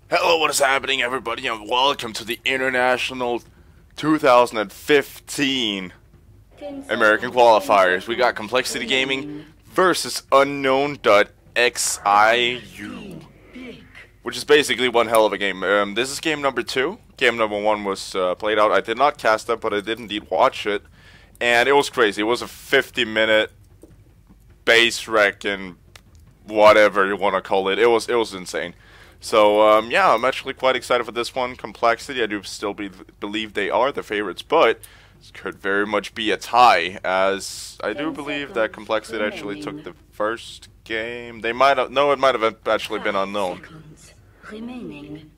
Hello, what is happening, everybody, and welcome to the International 2015 American Qualifiers. We got Complexity Gaming versus Unknown.xiu, which is basically one hell of a game. This is game number 2. Game number 1 was played out. I did not cast it, but I did indeed watch it, and it was crazy. It was a 50-minute base wreck and whatever you want to call it. It was insane. So, yeah, I'm actually quite excited for this one. Complexity, I do still believe they are the favorites, but this could very much be a tie, as I do believe that Complexity actually took the first game. They might have, no, it might have actually been Unknown.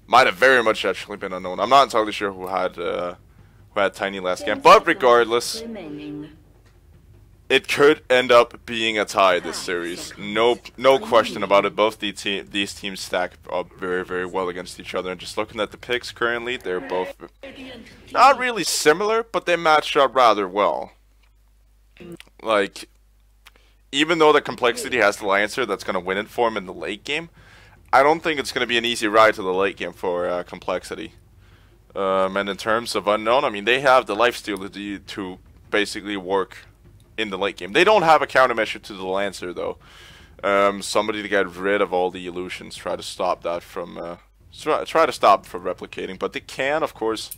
Might have very much actually been Unknown. I'm not entirely sure who had Tiny last game, but regardless, it could end up being a tie this series. No question about it. Both these teams stack up very, very well against each other. And just looking at the picks currently, they're both not really similar, but they match up rather well. Like, even though the Complexity has the Lancer that's going to win it for him in the late game, I don't think it's going to be an easy ride to the late game for Complexity. And in terms of Unknown, I mean, they have the lifesteal to basically work in the late game. They don't have a countermeasure to the Lancer, though. Somebody to get rid of all the illusions, try to stop that from try to stop it from replicating. But they can, of course.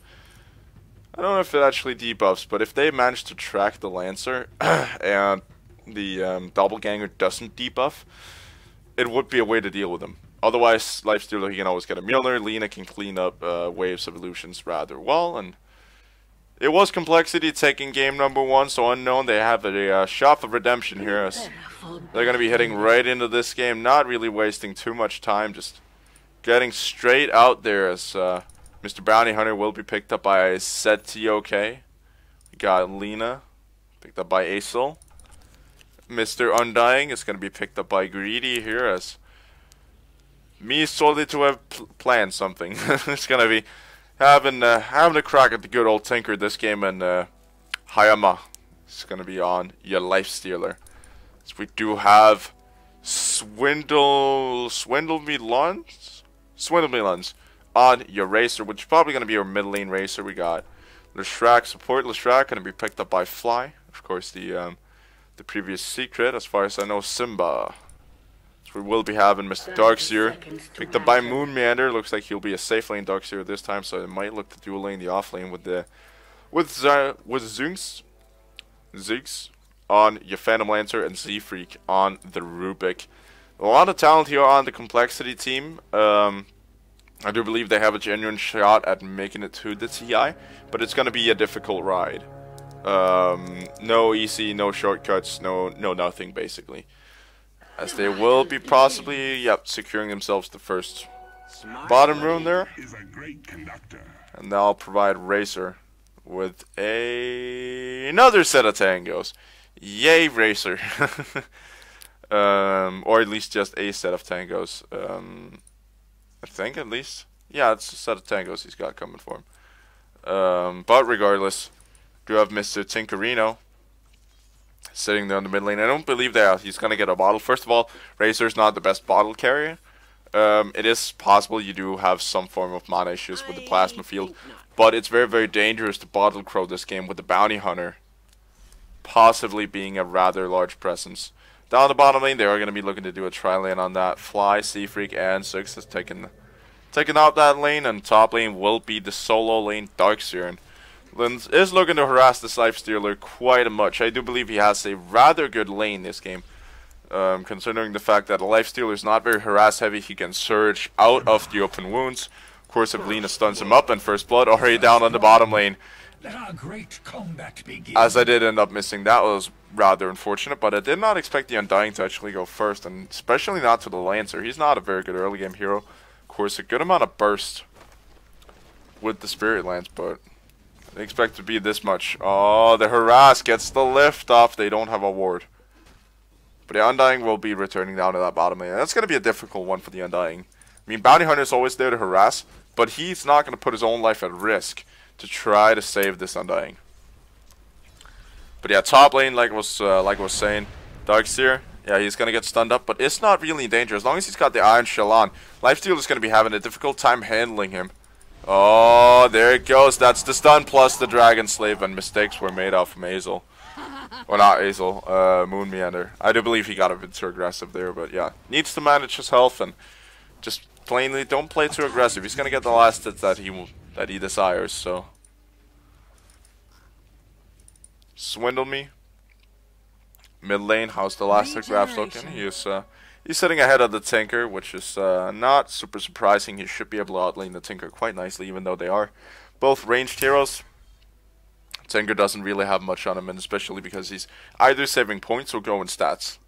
I don't know if it actually debuffs, but if they manage to track the Lancer and the doppelganger doesn't debuff, it would be a way to deal with them. Otherwise, lifestealer, he can always get a Mjolnir. Lena can clean up waves of illusions rather well, and it was Complexity taking game number 1, so Unknown, they have a shot of redemption here, as they're going to be heading right into this game, not really wasting too much time, just getting straight out there, as Mr. Bounty Hunter will be picked up by ZTOK. We got Lena, picked up by Acel. Mr. Undying is going to be picked up by Greedy here, as me solely to have planned something. It's going to be having a crack at the good old Tinker this game, and Hayama is going to be on your Lifestealer. So we do have Swindle Me Luns on your Racer, which is probably going to be your mid lane Racer. We got Leshrac, support Leshrac, going to be picked up by Fly. Of course, the previous secret, as far as I know, Simba. We will be having Mr. Darkseer picked up by Moonmeander. Looks like he'll be a safe lane Darkseer this time, so it might look to dual lane the off lane with Zunx on your Phantom Lancer and Z-Freak on the Rubik. A lot of talent here on the Complexity team. I do believe they have a genuine shot at making it to the TI, but it's going to be a difficult ride. No easy, no shortcuts, no nothing basically. As they will be possibly, securing themselves the first bottom rune there. And they'll provide Racer with another set of tangos. Yay, Racer. Or at least just a set of tangos. I think, at least. Yeah, it's a set of tangos he's got coming for him. But regardless, do have Mr. Tinkerino sitting there in the mid lane. I don't believe that he's going to get a bottle. First of all, Razor's not the best bottle carrier. It is possible you do have some form of mana issues with the plasma field, but it's very, very dangerous to bottle crow this game with the Bounty Hunter possibly being a rather large presence. Down the bottom lane, they are going to be looking to do a tri-lane on that. Fly, Sea-Freak, and Six has taken out that lane, and top lane will be the solo lane Darkseer. And Lins is looking to harass this Lifestealer quite much. I do believe he has a rather good lane this game. Considering the fact that a Lifestealer is not very harass heavy, he can surge out of the open wounds. Of course, if Lena stuns him up, and First Blood already down on the bottom lane. As I did end up missing, that was rather unfortunate, but I did not expect the Undying to actually go first, and especially not to the Lancer. He's not a very good early game hero. Of course, a good amount of burst with the Spirit Lance, but I didn't expect it to be this much. Oh, the harass gets the lift off. They don't have a ward. But the Undying will be returning down to that bottom lane. That's going to be a difficult one for the Undying. I mean, Bounty Hunter is always there to harass, but he's not going to put his own life at risk to try to save this Undying. But yeah, top lane, like I was saying, Darkseer Yeah, he's gonna get stunned up, but it's not really in danger. As long as he's got the Iron Shell on, Lifesteal is gonna be having a difficult time handling him. Oh, there it goes. That's the stun plus the Dragon Slave, and mistakes were made off from Azel. Or not Azel, Moon Meander. I do believe he got a bit too aggressive there, but yeah. Needs to manage his health and just plainly don't play too aggressive. He's gonna get the last hits that he desires, so. Swindle me. Mid lane, how's the last hit grabs looking? He's sitting ahead of the Tinker, which is not super surprising. He should be able to outlane the Tinker quite nicely, even though they are both ranged heroes. Tinker doesn't really have much on him, and especially because he's either saving points or going stats.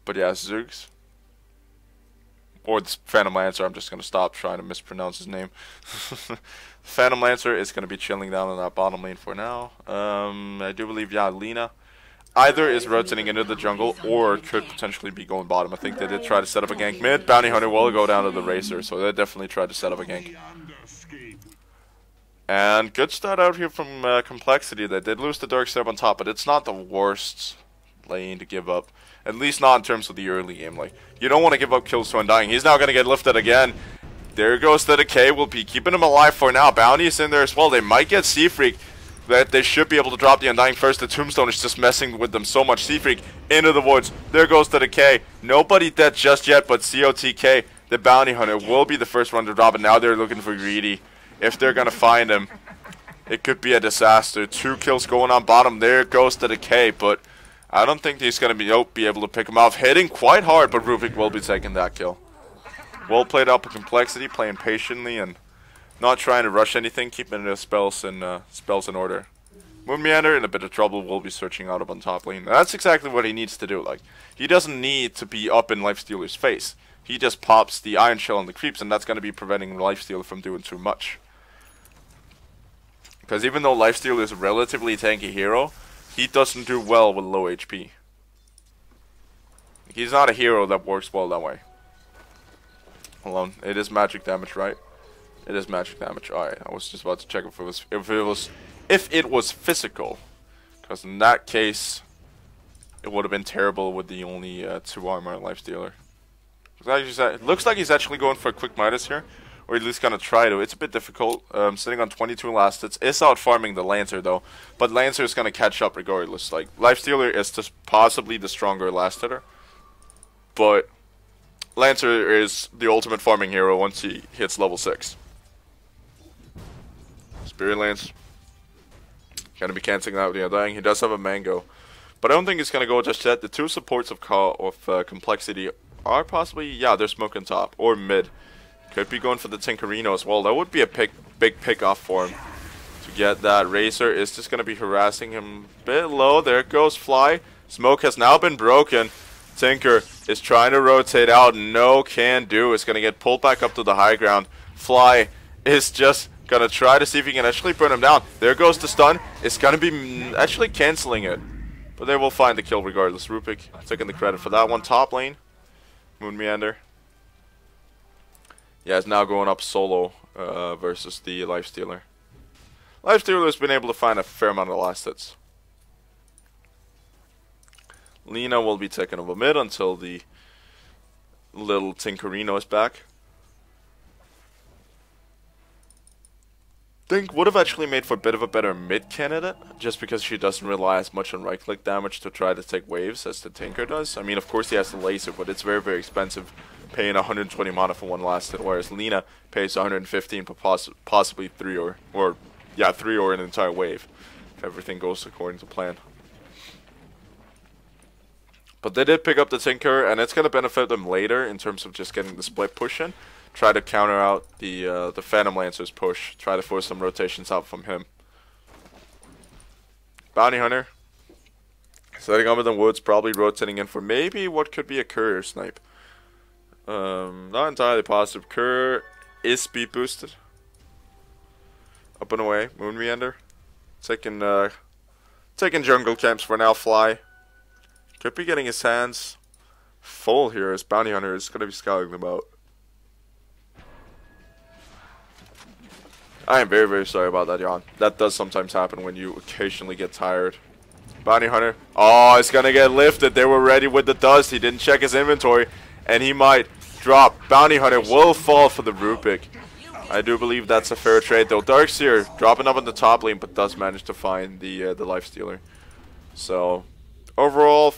But yeah, Zoogs. Or the Phantom Lancer, I'm just going to stop trying to mispronounce his name. Phantom Lancer is going to be chilling down in that bottom lane for now. I do believe, yeah, Lina either is rotating into the jungle or could potentially be going bottom. I think they did try to set up a gank mid. Bounty Hunter will go down to the Racer, so they definitely tried to set up a gank. And good start out here from Complexity. They did lose the Dark Step on top, but it's not the worst lane to give up. At least not in terms of the early game. Like, you don't want to give up kills to Undying. He's now going to get lifted again. There goes the Decay. We'll be keeping him alive for now. Bounty is in there as well. They might get Seafreak. That they should be able to drop the Undying first. The Tombstone is just messing with them so much. Seafreak into the woods. There goes the Decay. Nobody dead just yet, but COTK, the Bounty Hunter, will be the first one to drop it. Now they're looking for Greedy. If they're going to find him, it could be a disaster. 2 kills going on bottom. There goes the Decay, but I don't think he's going to be able to pick him off. Hitting quite hard, but Rubik will be taking that kill. Well played out with Complexity, playing patiently and not trying to rush anything, keeping the spells in order. Moon Meander in a bit of trouble, will be searching out up on top lane. That's exactly what he needs to do. Like, he doesn't need to be up in Lifestealer's face. He just pops the Iron Shell and the creeps, and that's going to be preventing Lifestealer from doing too much. Because even though Lifestealer is a relatively tanky hero, he doesn't do well with low HP. He's not a hero that works well that way. Hold on, it is magic damage, right? It is magic damage. Alright, I was just about to check if it was physical. Because in that case, it would have been terrible with the only 2 armor on Lifestealer. It looks like he's actually going for a quick Midas here. Or at least gonna try to. It's a bit difficult. Sitting on 22 last hits. It's out farming the Lancer though. But Lancer is gonna catch up regardless. Like, Lifestealer is just possibly the stronger last hitter. But Lancer is the ultimate farming hero once he hits level 6. Spirit Lance. Gonna be cancelling out the Undying. He does have a Mango. But I don't think it's gonna go just yet. The 2 supports of Complexity are possibly, yeah, they're smoking top. Or mid. Could be going for the Tinkerino as well. That would be a big pick off for him to get that. Racer is just going to be harassing him a bit low. There goes Fly. Smoke has now been broken. Tinker is trying to rotate out. No can do. It's going to get pulled back up to the high ground. Fly is just going to try to see if he can actually burn him down. There goes the stun. It's going to be actually canceling it. But they will find the kill regardless. Rupik taking the credit for that one. Top lane. Moon Meander. Yeah, it's now going up solo versus the Lifestealer. Lifestealer has been able to find a fair amount of last hits. Lina will be taken over mid until the little Tinkerino is back. Think would have actually made for a bit of a better mid candidate, just because she doesn't rely as much on right click damage to try to take waves as the Tinker does. I mean, of course he has the laser, but it's very, very expensive, paying 120 mana for one last hit, whereas Lina pays 115 for possibly 3 or an entire wave, if everything goes according to plan. But they did pick up the Tinker, and it's going to benefit them later in terms of just getting the split push in. Try to counter out the Phantom Lancer's push. Try to force some rotations out from him. Bounty Hunter. Setting up in the woods, probably rotating in for maybe what could be a courier snipe. Not entirely positive. Courier is speed boosted. Up and away. Moon Meander. Taking jungle camps for now. Fly. Could be getting his hands full here as Bounty Hunter is going to be scouting them out. I am very, very sorry about that, Jan. That does sometimes happen when you occasionally get tired. Bounty Hunter. Oh, it's gonna get lifted. They were ready with the dust. He didn't check his inventory, and he might drop. Bounty Hunter will fall for the Rupik. I do believe that's a fair trade, though. Darkseer dropping up in the top lane, but does manage to find the Lifestealer. So, overall,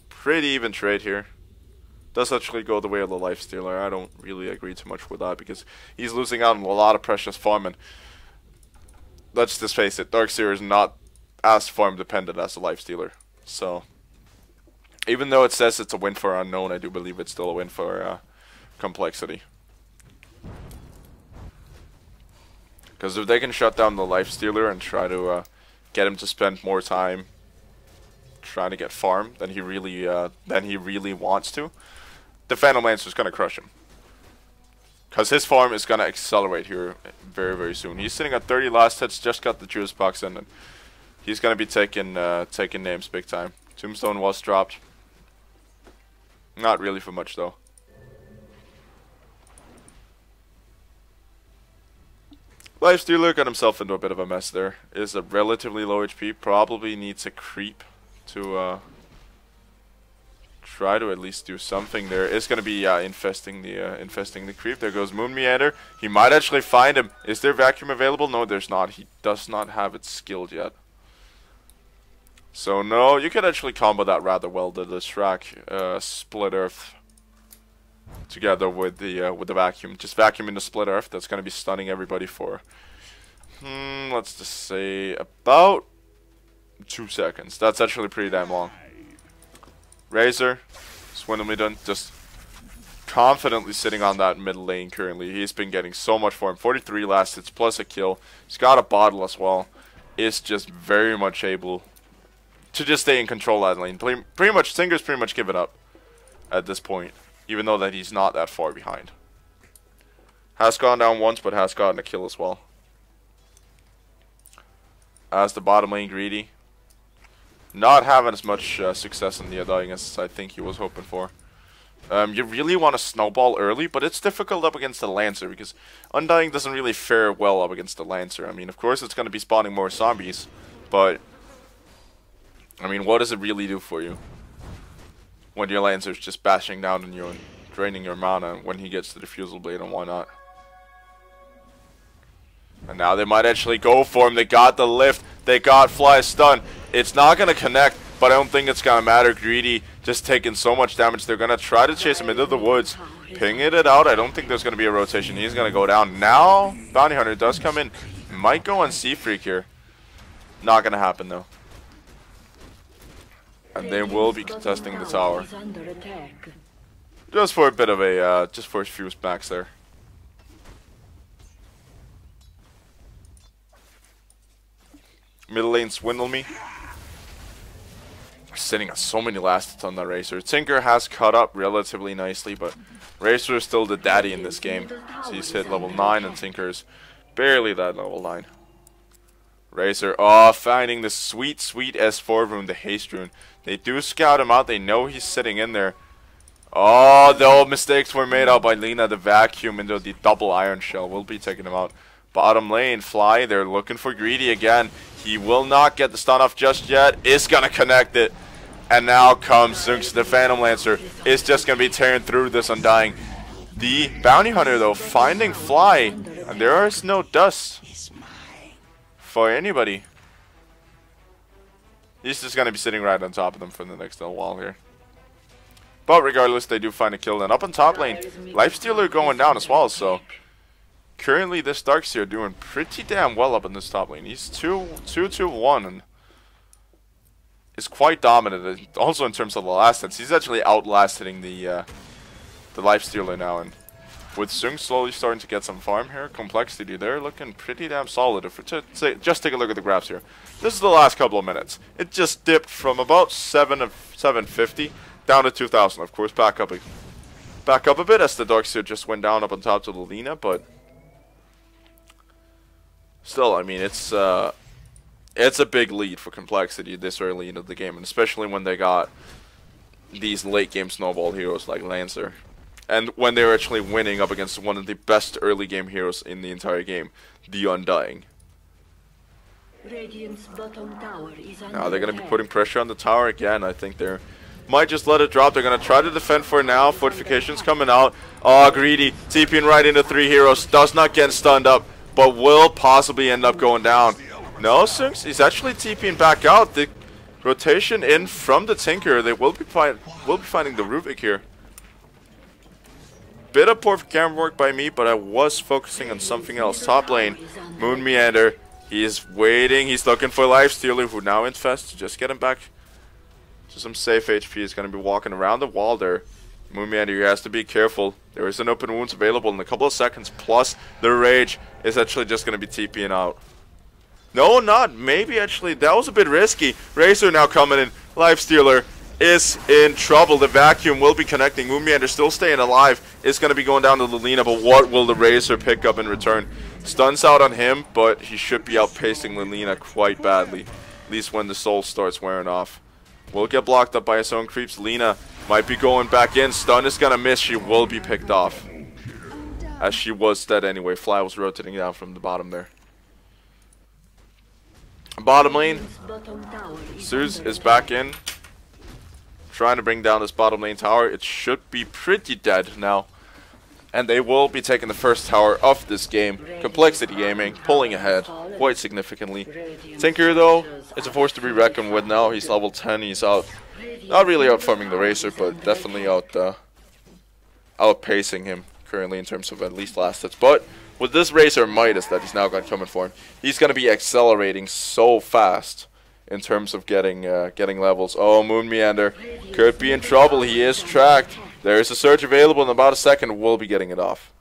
pretty even trade here. Does actually go the way of the Lifestealer. I don't really agree too much with that because he's losing out on a lot of precious farm. And let's just face it, Darkseer is not as farm dependent as the Lifestealer. So, even though it says it's a win for Unknown, I do believe it's still a win for Complexity. Because if they can shut down the Lifestealer and try to get him to spend more time trying to get farm than he really wants to, the Phantom Lancer is going to crush him. Because his farm is going to accelerate here very, very soon. He's sitting at 30 last hits, just got the Juice Box in, and he's going to be taking names big time. Tombstone was dropped. Not really for much, though. Lifestealer got himself into a bit of a mess there. Is a relatively low HP. Probably needs a creep to try to at least do something there. Is going to be infesting the creep. There goes Moon Meander. He might actually find him. Is there Vacuum available? No, there's not. He does not have it skilled yet. So no, you could actually combo that rather well. The Shrek Split Earth together with the Vacuum. Just Vacuum into Split Earth. That's going to be stunning everybody for let's just say about 2 seconds. That's actually pretty damn long. Razor, Swindle done, just confidently sitting on that mid lane currently. He's been getting so much for him. 43 last hits plus a kill. He's got a bottle as well. Is just very much able to just stay in control of that lane. Pretty much, Tinker's pretty much given up at this point, even though that he's not that far behind. Has gone down once, but has gotten a kill as well. As the bottom lane Greedy, not having as much success in the Undying as I think he was hoping for. You really want to snowball early, but it's difficult up against the Lancer because Undying doesn't really fare well up against the Lancer. I mean, of course it's going to be spawning more zombies, but I mean, what does it really do for you when your Lancer's just bashing down on you and draining your mana when he gets to the Fusel Blade, and why not? And now they might actually go for him. They got the lift. They got Fly Stun. It's not going to connect, but I don't think it's going to matter. Greedy just taking so much damage. They're going to try to chase him into the woods. Pinging it out. I don't think there's going to be a rotation. He's going to go down. Now, Bounty Hunter does come in. Might go on Sea Freak here. Not going to happen, though. And they will be contesting the tower. Just for a bit of a, just for a few smacks there. Middle lane Swindle Me. Sitting at so many last hits on that Racer. Tinker has caught up relatively nicely, but Racer is still the daddy in this game. So he's hit level 9 and Tinker's barely that level 9. Racer, finding the sweet, sweet S4 rune, the haste rune. They do scout him out. They know he's sitting in there. Oh, the old mistakes were made out by Lina. The Vacuum into the double Iron Shell will be taking him out. Bottom lane, Fly, they're looking for Greedy again. He will not get the stun off just yet. Is going to connect it. And now comes Zunx, the Phantom Lancer. Is just going to be tearing through this Undying. The Bounty Hunter, though, finding Fly. And there is no dust for anybody. He's just going to be sitting right on top of them for the next little while here. But regardless, they do find a kill. And up on top lane, Lifestealer going down as well. So currently, this Darkseer doing pretty damn well up in this top lane. He's 2-2-1 and is quite dominant. Also in terms of the last hits, he's actually outlast hitting the Lifestealer now. And with Zung slowly starting to get some farm here, Complexity, they're looking pretty damn solid. If just take a look at the graphs here. This is the last couple of minutes. It just dipped from about 750 down to 2,000. Of course, back up a bit as the Darkseer just went down up on top to the Lina, but still, I mean, it's a big lead for Complexity this early into the game, and especially when they got these late game snowball heroes like Lancer. And when they were actually winning up against one of the best early game heroes in the entire game, the Undying. Now they're going to be putting pressure on the tower again. I think they're might just let it drop. They're going to try to defend for now. Fortifications coming out. Oh, greedy. TPing right into 3 heroes. Does not get stunned up, but will possibly end up going down. No, Synx, he's actually TPing back out. The rotation in from the Tinker. They will be finding the Rubik here. Bit of poor camera work by me, but I was focusing on something else. Top lane, Moon Meander. He's waiting. He's looking for Lifestealer, who now infests. Just get him back to some safe HP. He's going to be walking around the wall there. Moon Meander has to be careful. There is an open wounds available in a couple of seconds. Plus, the Rage is actually just going to be TPing out. No, not. Maybe actually. That was a bit risky. Razor now coming in. Lifestealer is in trouble. The vacuum will be connecting. Moon Meander still staying alive. It's going to be going down to Lilina, but what will the Razor pick up in return? Stuns out on him, but he should be outpacing Lilina quite badly. At least when the soul starts wearing off. Will get blocked up by his own creeps. Lina might be going back in. Stun is going to miss. She will be picked off. As she was dead anyway. Fly was rotating down from the bottom there. Bottom lane. Zeus is back in. Trying to bring down this bottom lane tower. It should be pretty dead now. And they will be taking the first tower of this game. Complexity Gaming pulling ahead quite significantly. Tinker though is a force to be reckoned with now. He's level 10. He's out, not really out farming the Razor, but definitely out outpacing him currently in terms of at least last hits. But with this Razor Midas that he's now got coming for him, he's going to be accelerating so fast in terms of getting levels. Oh, Moon Meander could be in trouble. He is tracked. There is a surge available in about a second. We'll be getting it off.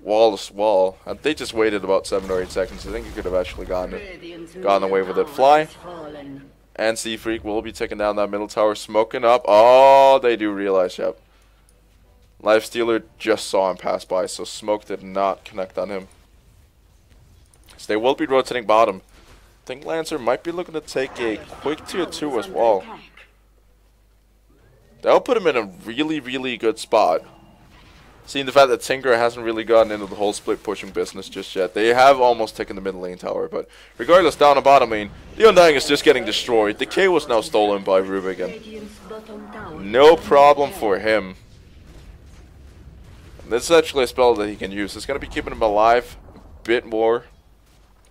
Wall. They just waited about 7 or 8 seconds. I think he could have actually gone away with it. Fly. And Sea Freak will be taking down that middle tower. Smoking up. Oh, they do realize, yep. Lifestealer just saw him pass by, so smoke did not connect on him. So they will be rotating bottom. I think Lancer might be looking to take a quick tier 2 as well. That'll put him in a really, really good spot. Seeing the fact that Tinker hasn't really gotten into the whole split pushing business just yet. They have almost taken the middle lane tower, but regardless, down the bottom lane, the Undying is just getting destroyed. The K was now stolen by Rubik, and no problem for him. This is actually a spell that he can use. It's going to be keeping him alive a bit more.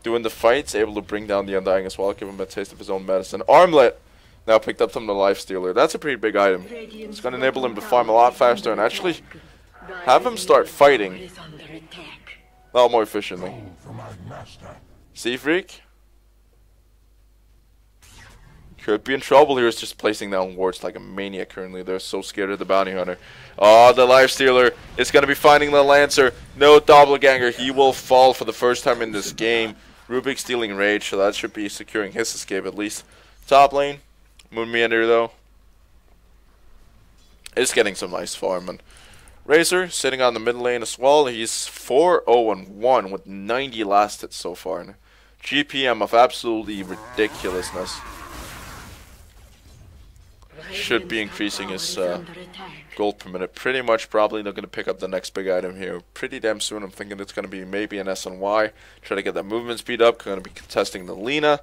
Doing the fights, able to bring down the Undying as well, give him a taste of his own medicine. Armlet now picked up from the Lifestealer. That's a pretty big item. It's going to enable him to farm a lot faster and actually have him start fighting a lot more efficiently. Sea Freak could be in trouble here. He's just placing down wards like a maniac currently. They're so scared of the Bounty Hunter. Oh, the Lifestealer is going to be finding the Lancer. No Doppelganger. He will fall for the first time in this game. Rubik stealing Rage, so that should be securing his escape at least. Top lane, Moon Meander though is getting some nice farm. And Razor sitting on the mid lane as well. He's 4-0-1 with 90 last hits so far. And GPM of absolutely ridiculousness. Should be increasing his gold per minute. Pretty much probably looking to pick up the next big item here pretty damn soon. I'm thinking it's going to be maybe an SNY. Try to get that movement speed up. Going to be contesting the Lina.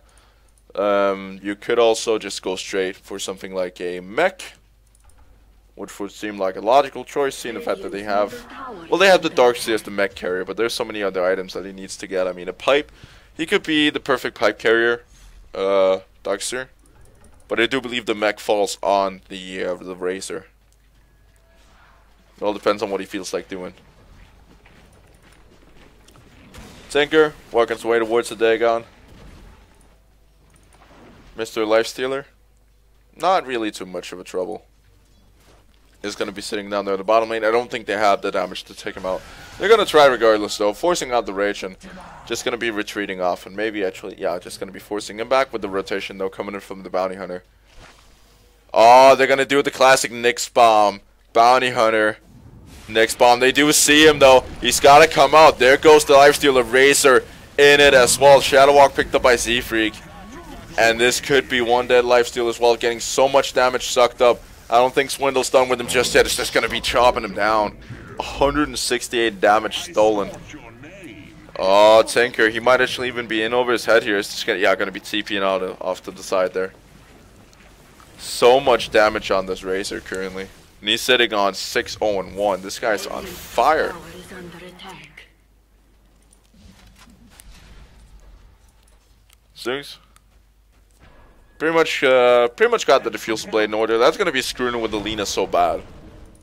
You could also just go straight for something like a mech, which would seem like a logical choice, seeing the fact that they have... Well, they have the Darkseer as the mech carrier, but there's so many other items that he needs to get. I mean, a pipe. He could be the perfect pipe carrier, Darkseer. But I do believe the mech falls on the Razor. It all depends on what he feels like doing. Tinker, working his way towards the Dagon. Mr. Lifestealer, not really too much of a trouble. Is going to be sitting down there in the bottom lane. I don't think they have the damage to take him out. They're going to try regardless though, forcing out the Rage and just going to be retreating off. And maybe actually, yeah, just going to be forcing him back with the rotation though, coming in from the Bounty Hunter. Oh, they're going to do the classic Nyx Bomb. Bounty Hunter. Nyx Bomb. They do see him though. He's got to come out. There goes the Lifestealer. Razor in it as well. Shadow Walk picked up by Z-Freak. And this could be one dead Lifesteal as well, getting so much damage sucked up. I don't think Swindle's done with him just yet. It's just going to be chopping him down. 168 damage stolen. Oh, Tinker, he might actually even be in over his head here. It's just gonna be TPing out off to the side there. So much damage on this Razor currently. And he's sitting on 6-0-1. This guy's on fire. Zings. Pretty much got the Diffusal Blade in order. That's gonna be screwing with the Lina so bad.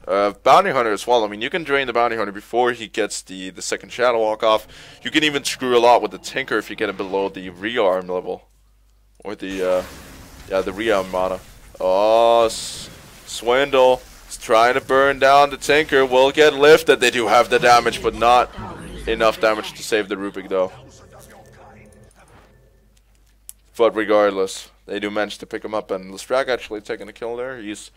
Bounty Hunter as well. I mean, you can drain the Bounty Hunter before he gets the second Shadow Walk off. You can even screw a lot with the Tinker if you get him below the rearm level. Or the rearm mana. Oh, Swindle is trying to burn down the Tinker. Will get lifted. They do have the damage, but not enough damage to save the Rubik, though. But regardless, they do manage to pick him up, and Lestrak actually taking a kill there. He's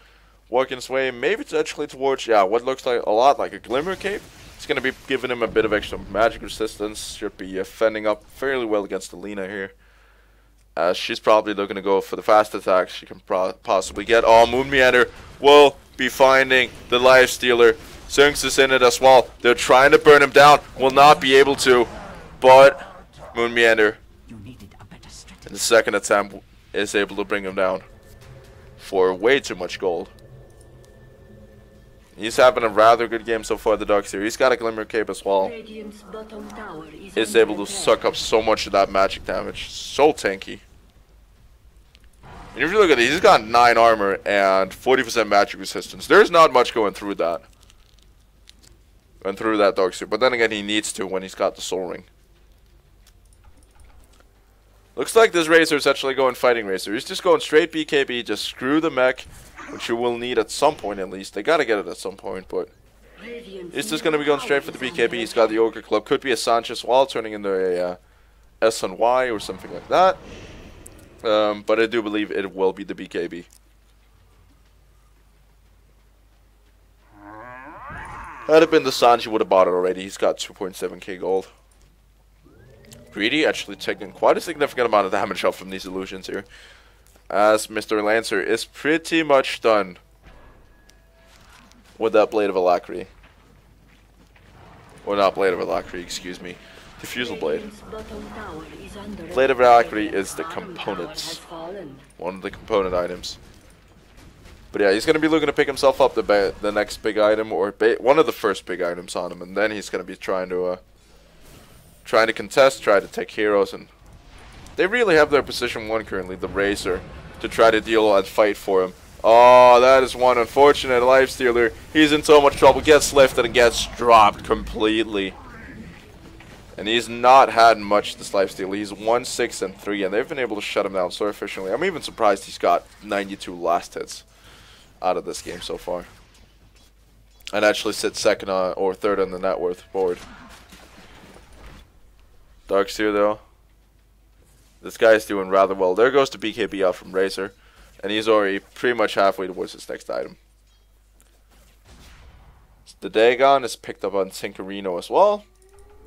working his way, maybe it's actually towards, what looks like a lot like a Glimmer Cape. It's going to be giving him a bit of extra magic resistance. Should be fending up fairly well against the Lina here. She's probably looking to go for the fast attacks she can possibly get. Oh, Moon Meander will be finding the Life Stealer. Zynx is in it as well. They're trying to burn him down. Will not be able to, but Moon Meander in the second attempt is able to bring him down for way too much gold. He's having a rather good game so far, the Dogs here. He's got a Glimmer Cape as well. Is able to suck up so much of that magic damage. So tanky. And if you look at it, he's got 9 armor and 40% magic resistance. There's not much going through that. Going through that Dog suit. But then again, he needs to when he's got the Soul Ring. Looks like this Razor is actually going Fighting Razor. He's just going straight BKB, just screw the mech, which you will need at some point at least. They gotta get it at some point, but he's just gonna be going straight for the BKB. He's got the Ogre Club. Could be a Sanchez while turning into a S and Y or something like that. But I do believe it will be the BKB. Had it been the Sanji, would have bought it already. He's got 2.7k gold. Greedy actually taking quite a significant amount of damage off from these illusions here, as Mr. Lancer is pretty much done with that Blade of Alacrity. Or not Blade of Alacrity, excuse me. Diffusal Blade. Blade of Alacrity is the components. One of the component items. But yeah, he's going to be looking to pick himself up the next big item, or one of the first big items on him, and then he's going to be trying to contest, try to take heroes, and they really have their position 1 currently, the Razor, to try to deal and fight for him. Oh, that is one unfortunate Life Stealer. He's in so much trouble, gets lifted and gets dropped completely. And he's not had much, this Life Stealer. He's 1-6-3, and they've been able to shut him down so efficiently. I'm even surprised he's got 92 last hits out of this game so far. And actually sits second or third on the net worth board. Darkseer though, this guy's doing rather well. There goes the BKB out from Razor, and he's already pretty much halfway towards his next item. The Dagon is picked up on Tinkerino as well,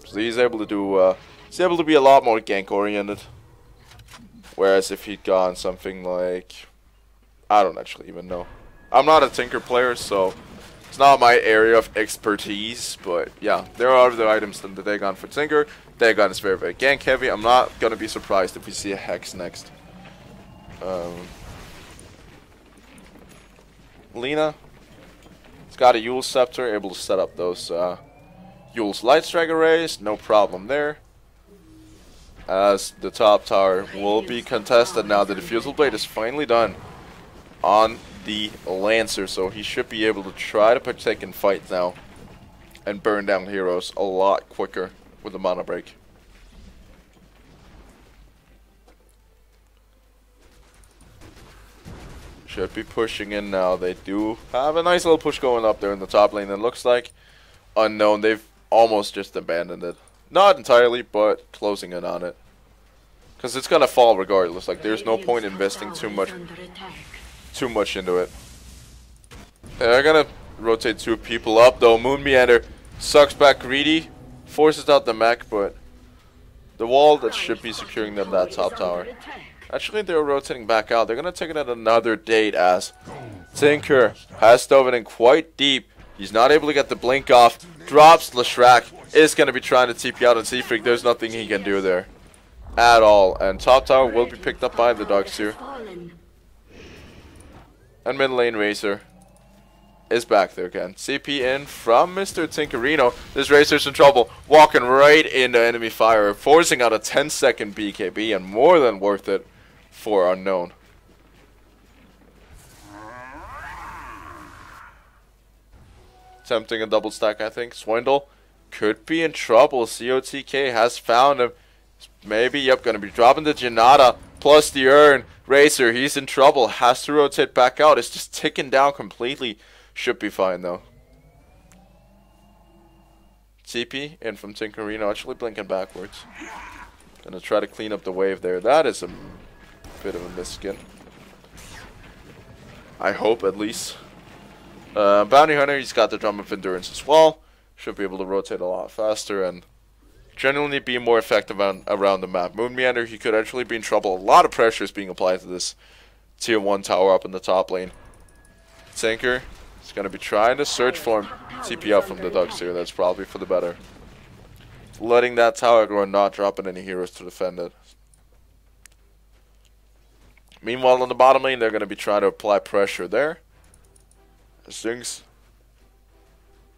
so he's able to do. He's able to be a lot more gank oriented. Whereas if he'd gone something like, I don't actually even know. I'm not a Tinker player, so it's not my area of expertise. But yeah, there are other items than the Dagon for Tinker. Dagon is very, very gank heavy. I'm not going to be surprised if we see a Hex next. Lina. He's got a Yule Scepter, able to set up those Yule's Light Strike arrays. No problem there. As the top tower will be contested now. The Diffusal Blade is finally done on the Lancer, so he should be able to try to partake in fights now and burn down heroes a lot quicker with the mana break. Should be pushing in now. They do have a nice little push going up there in the top lane. It looks like Unknown, they've almost just abandoned it. Not entirely, but closing in on it. Because it's going to fall regardless. Like, there's no point investing too much into it. They're going to rotate 2 people up, though. Moon Meander sucks back Greedy. Forces out the mech, but the wall that should be securing them that top tower. Actually, they're rotating back out. They're going to take it at another date as Tinker has dove in quite deep He's not able to get the blink off. Drops Leshrac. Is going to be trying to TP out on Seafreak. There's nothing he can do there at all. And top tower will be picked up by the Darkseer. And mid lane Razor is back there again. CP in from Mr. Tinkerino. This Razor's in trouble. Walking right into enemy fire. Forcing out a 10-second BKB. And more than worth it for Unknown. Attempting a double stack, I think. Swindle could be in trouble. COTK has found him. Maybe, yep, gonna be dropping the Janata plus the Urn. Razor, he's in trouble. Has to rotate back out. It's just ticking down completely. Should be fine, though. TP in from Tinkerino. Actually blinking backwards. Gonna try to clean up the wave there. That is a bit of a misskin. I hope, at least. Bounty Hunter, he's got the drum of endurance as well. Should be able to rotate a lot faster and generally be more effective around the map. Moon Meander, he could actually be in trouble. A lot of pressure is being applied to this tier 1 tower up in the top lane. Tinker is going to be trying to search for him. TP out from the Darkseer. That's probably for the better. Letting that tower grow and not dropping any heroes to defend it. Meanwhile, on the bottom lane, they're going to be trying to apply pressure there. Zings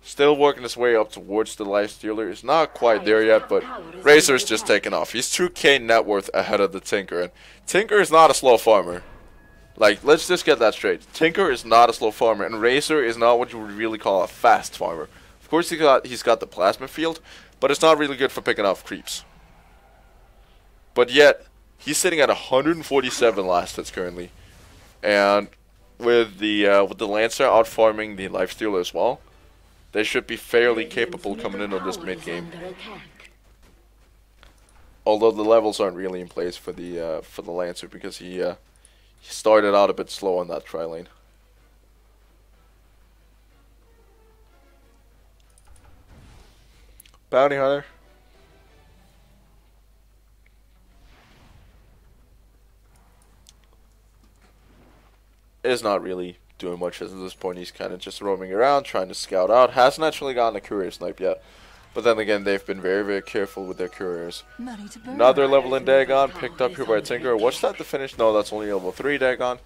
still working his way up towards the Lifestealer. He's not quite there yet, but Razor's just taken off. He's 2k net worth ahead of the Tinker. And Tinker is not a slow farmer. Like, let's just get that straight. Tinker is not a slow farmer, and Razor is not what you would really call a fast farmer. Of course, he's got the plasma field, but it's not really good for picking off creeps. But yet, he's sitting at 147 last hits currently. And with the Lancer out farming the Lifestealer as well, they should be fairly capable coming in on this mid game. Although the levels aren't really in place for the Lancer because he started out a bit slow on that tri lane. Bounty Hunter. Is not really doing much at this point. He's kind of just roaming around, trying to scout out. Hasn't actually gotten a courier snipe yet. But then again, they've been very, very careful with their couriers. Another level in Dagon, picked up here by Tinker. What's that to finish? No, that's only level 3 Dagon.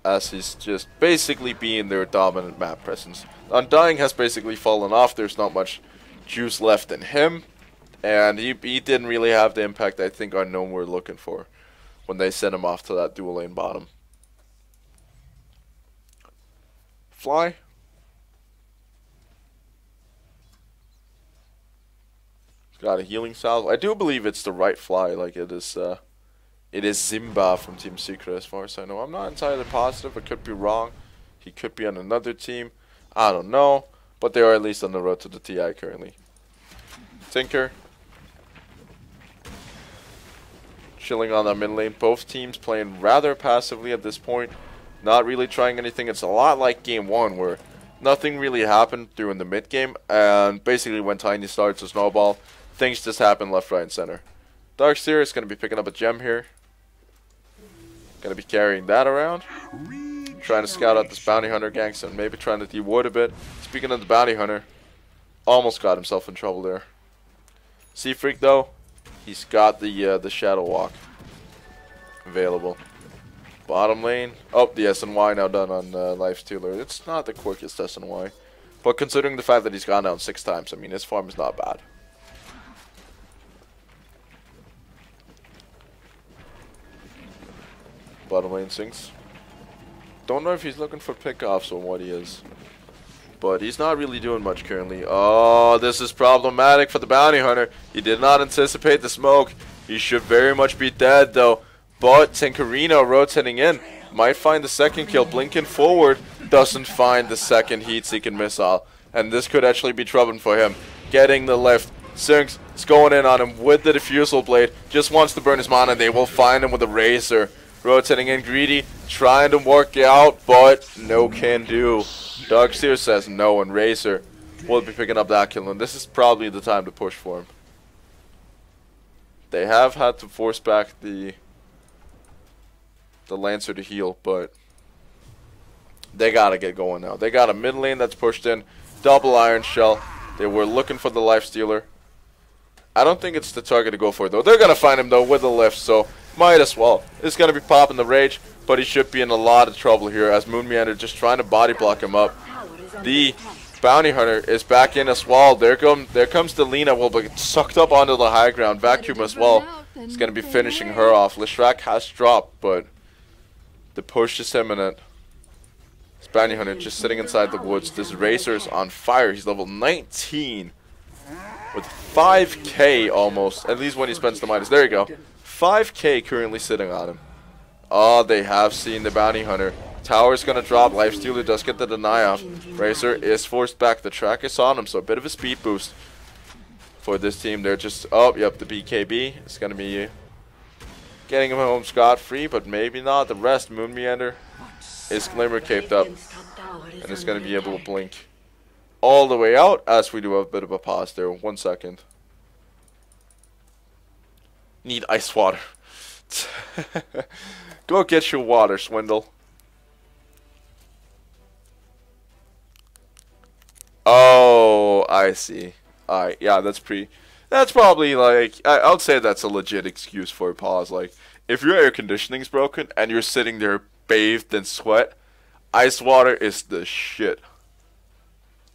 As he's just basically being their dominant map presence. Undying has basically fallen off. There's not much juice left in him. And he didn't really have the impact I think Unknown were looking for when they sent him off to that dual lane bottom. Fly. Got a healing salve. I do believe it's the right fly. Like it is Zimba from Team Secret as far as I know. I'm not entirely positive. I could be wrong. He could be on another team. I don't know. But they are at least on the road to the TI currently. Tinker. Chilling on that mid lane. Both teams playing rather passively at this point. Not really trying anything. It's a lot like game 1 where nothing really happened during the mid game. And basically when Tiny starts to snowball, things just happen left, right, and center. Darkseer is going to be picking up a gem here. Going to be carrying that around. Trying to scout out this Bounty Hunter ganks and maybe trying to de-ward a bit. Speaking of the Bounty Hunter, almost got himself in trouble there. Seafreak though, he's got the Shadow Walk available. Bottom lane. Oh, the SNY now done on Lifestealer. It's not the quickest SNY. But considering the fact that he's gone down 6 times, I mean, his farm is not bad. Bottom lane sinks. Don't know if he's looking for pickoffs or what he is. But he's not really doing much currently. Oh, this is problematic for the Bounty Hunter. He did not anticipate the smoke. He should very much be dead though. But Tinkerino rotating in. Might find the second kill. Blinking forward. Doesn't find the second heat-seeking missile. And this could actually be trouble for him. Getting the lift. Sinks is going in on him with the Diffusal Blade. Just wants to burn his mana. They will find him with a Razor. Rotating in greedy. Trying to work out. But no can do. Darkseer says no. And Razor will be picking up that kill. And this is probably the time to push for him. They have had to force back the Lancer to heal, but They gotta get going now. They got a mid lane that's pushed in. Double Iron Shell. They were looking for the Lifestealer. I don't think it's the target to go for, though. They're gonna find him, though, with the lift, so might as well. It's gonna be popping the Rage, but he should be in a lot of trouble here as Moon Meander just trying to body block him up. The Bounty Hunter is back in as well. There comes the Lina. Will get sucked up onto the high ground. Vacuum as well. He's gonna be finishing her off. Leshrac has dropped, but the push is imminent. This Bounty Hunter just sitting inside the woods. This Razor's on fire. He's level 19 with 5k almost. At least when he spends the Midas. There you go. 5k currently sitting on him. Oh, they have seen the Bounty Hunter. Tower's gonna drop. Lifestealer does get the deny off. Razor is forced back. The track is on him, so a bit of a speed boost for this team. They're just, oh, yep, the BKB is gonna be getting him home scot-free, but maybe not. The rest, Moon Meander is Glimmer caped up, and is gonna be able to blink all the way out as we do have a bit of a pause there. 1 second. Need ice water. Go get your water, Swindle. Oh, I see. Alright, yeah, that's probably like, I'll say that's a legit excuse for a pause. Like, if your air conditioning's broken and you're sitting there bathed in sweat, ice water is the shit.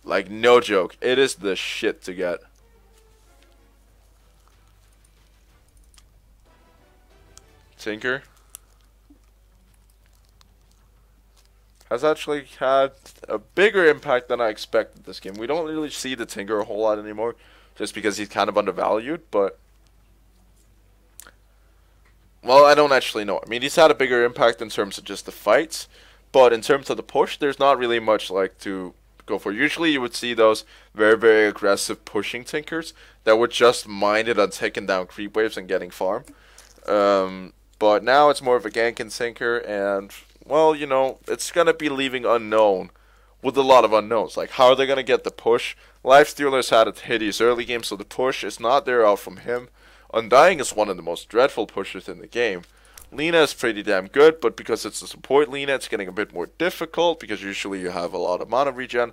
Like, no joke. It is the shit to get. Tinker has actually had a bigger impact than I expected this game. We don't really see the Tinker a whole lot anymore, just because he's kind of undervalued, but well, I don't actually know. I mean, he's had a bigger impact in terms of just the fights, but in terms of the push, there's not really much like to go for. Usually you would see those very, very aggressive pushing Tinkers that were just minded on taking down creep waves and getting farm. But now it's more of a gank and Tinker, and well, you know, it's going to be leaving unknown with a lot of unknowns. Like, how are they going to get the push? Lifestealer's had a hideous early game, so the push is not there out from him. Undying is one of the most dreadful pushers in the game. Lina is pretty damn good, but because it's a support Lina, it's getting a bit more difficult, because usually you have a lot of mana regen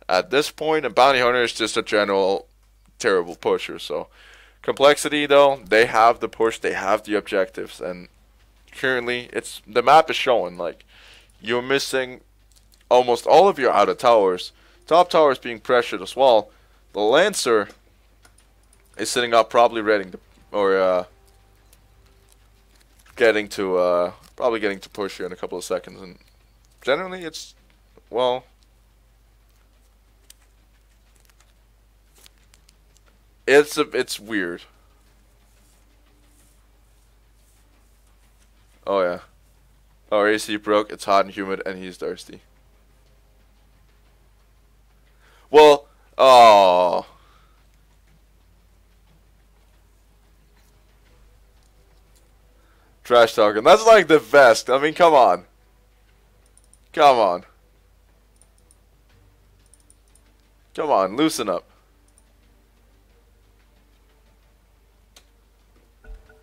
at this point, and Bounty Hunter is just a general terrible pusher. So, Complexity, though, they have the push, they have the objectives, and currently, the map is showing, like, you're missing almost all of your outer towers. Top tower is being pressured as well. The Lancer is sitting up, probably ready to, or probably getting to push here in a couple of seconds. And generally, it's, well, it's weird. Oh yeah. Oh, AC broke. It's hot and humid, and he's thirsty. Well, oh. Trash talking. That's like the best. I mean, come on. Come on. Come on, loosen up.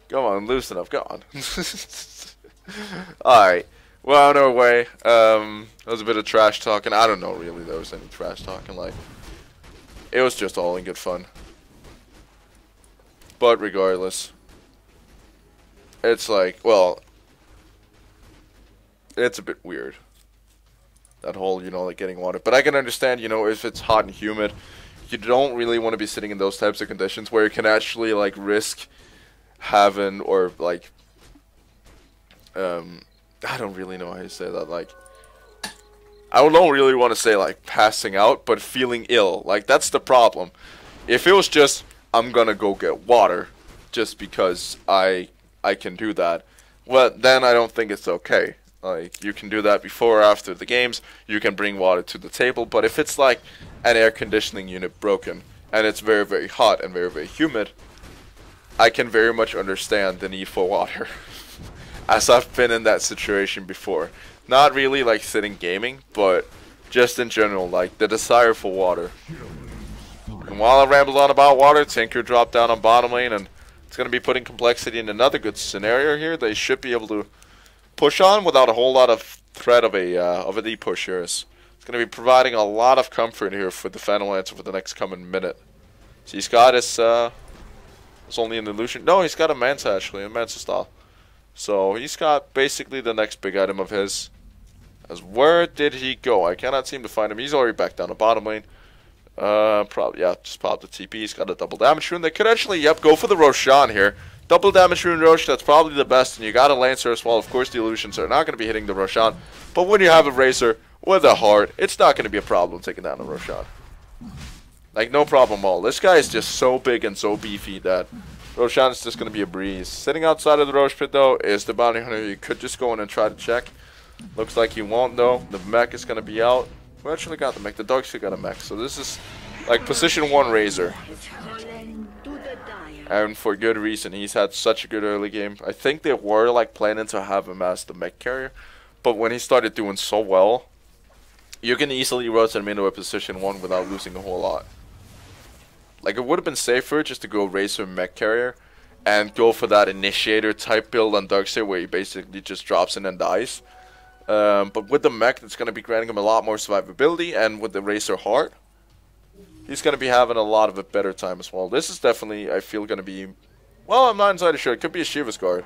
Come on, loosen up. Come on. Alright. Well, on our way. There was a bit of trash talking. I don't know really there was any trash talking. Like, it was just all in good fun. But regardless, it's like, well, it's a bit weird. That whole, you know, like getting water. But I can understand, you know, if it's hot and humid, you don't really want to be sitting in those types of conditions where you can actually, like, risk having, or, like, I don't really know how to say that, like, I don't really want to say, like, passing out, but feeling ill. Like, that's the problem. If it was just, I'm gonna go get water, just because I can do that, well, then I don't think it's okay. Like, you can do that before or after the games, you can bring water to the table, but if it's like an air conditioning unit broken, and it's very, very hot and very, very humid, I can very much understand the need for water. As I've been in that situation before. Not really like sitting gaming, but just in general, like the desire for water. And while I rambled on about water, Tinker dropped down on bottom lane, and it's going to be putting Complexity in another good scenario here. They should be able to push on without a whole lot of threat of a deep push here. It's going to be providing a lot of comfort here for the final answer for the next coming minute. So he's got his it's only an illusion. No, he's got a Manta actually, a Manta style. So he's got basically the next big item of his. As where did he go? I cannot seem to find him. He's already back down the bottom lane. Probably, yeah, just pop the TP. He's got a double damage rune. They could actually, yep, go for the Roshan here. Double damage rune Rosh, that's probably the best. And you got a Lancer as well. Of course, the illusions are not going to be hitting the Roshan. But when you have a Razor with a heart, it's not going to be a problem taking down the Roshan. Like, no problem at all. This guy is just so big and so beefy that Roshan is just going to be a breeze. Sitting outside of the Rosh pit, though, is the Bounty Hunter. You could just go in and try to check. Looks like he won't, though. The mech is going to be out. We actually got the mech. The dog still got a mech. So this is like position 1 Razor. And for good reason. He's had such a good early game. I think they were like planning to have him as the mech carrier. But when he started doing so well, you can easily rotate him into a position 1 without losing a whole lot. Like, it would have been safer just to go Razor mech carrier and go for that initiator type build on Darkseer where he basically just drops in and dies. But with the mech, it's going to be granting him a lot more survivability, and with the Razor heart, he's going to be having a lot of a better time as well. This is definitely, I feel, going to be, well, I'm not entirely sure. It could be a Shiva's guard.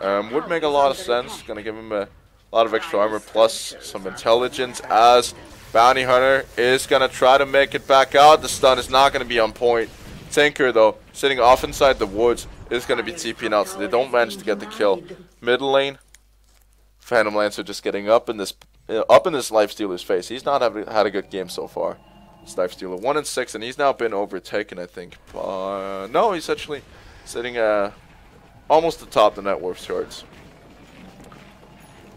Would make a lot of sense. Going to give him a lot of extra armor plus some intelligence as Bounty Hunter is going to try to make it back out. The stun is not going to be on point. Tinker, though, sitting off inside the woods, is going to be TPing out, so they don't manage to get the kill. Middle lane, Phantom Lancer just getting up in this Lifestealer's face. He's not had a good game so far. This Lifestealer 1 and 6, and he's now been overtaken, I think. No, he's actually sitting almost atop the net worth charts.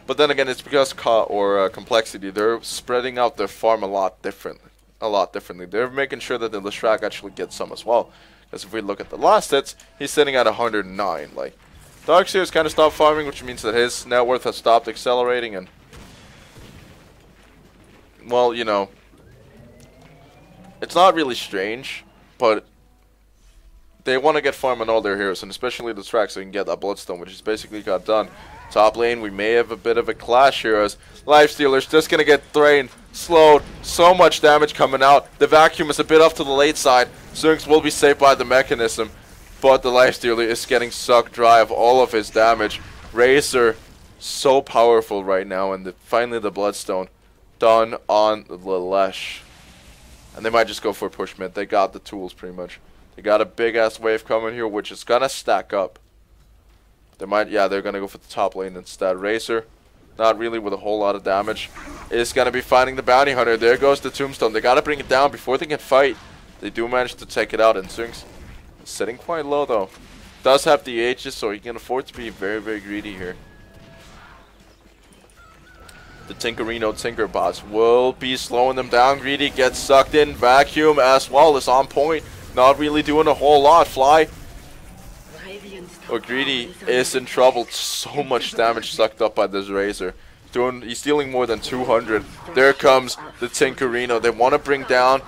But then again, it's because complexity. They're spreading out their farm a lot differently. They're making sure that the Leshrac actually gets some as well. Because if we look at the last hits, he's sitting at 109. Like, Darkseer has kind of stopped farming, which means that his net worth has stopped accelerating, and, well, you know, it's not really strange, but they want to get farm on all their heroes, and especially the track, so you can get that Bloodstone, which is basically got done. Top lane, we may have a bit of a clash here as Lifestealer's just going to get drained, slowed, so much damage coming out. The vacuum is a bit off to the late side. Zunx will be saved by the mechanism, but the Lifestealer is getting sucked dry of all of his damage. Razor, so powerful right now, and finally the Bloodstone done on the Lesh. And they might just go for a push mid. They got the tools pretty much. They got a big ass wave coming here, which is gonna stack up. They might, yeah, they're gonna go for the top lane instead. Razor, not really with a whole lot of damage, is gonna be finding the Bounty Hunter. There goes the Tombstone. They gotta bring it down before they can fight. They do manage to take it out, and Zunx is sitting quite low though. Does have the H's, so he can afford to be very, very greedy here. The Tinkerino Tinkerbots will be slowing them down. Greedy gets sucked in. Vacuum as well is on point. Not really doing a whole lot. Fly. Oh, Greedy is in trouble. So much damage sucked up by this Razor. He's dealing more than 200. There comes the Tinkerino. They want to bring down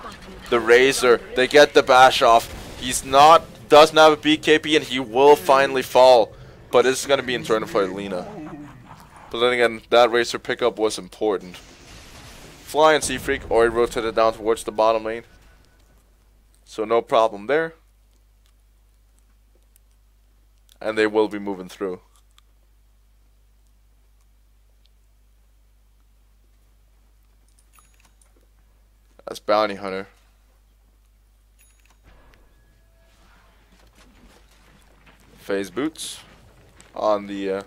the Razor. They get the bash off. Doesn't have a BKB, and he will finally fall. But it's going to be internal for Lina. But then again, that Razor pickup was important. Fly and Sea Freak already rotated down towards the bottom lane. So no problem there. And they will be moving through. That's Bounty Hunter. Phase boots on the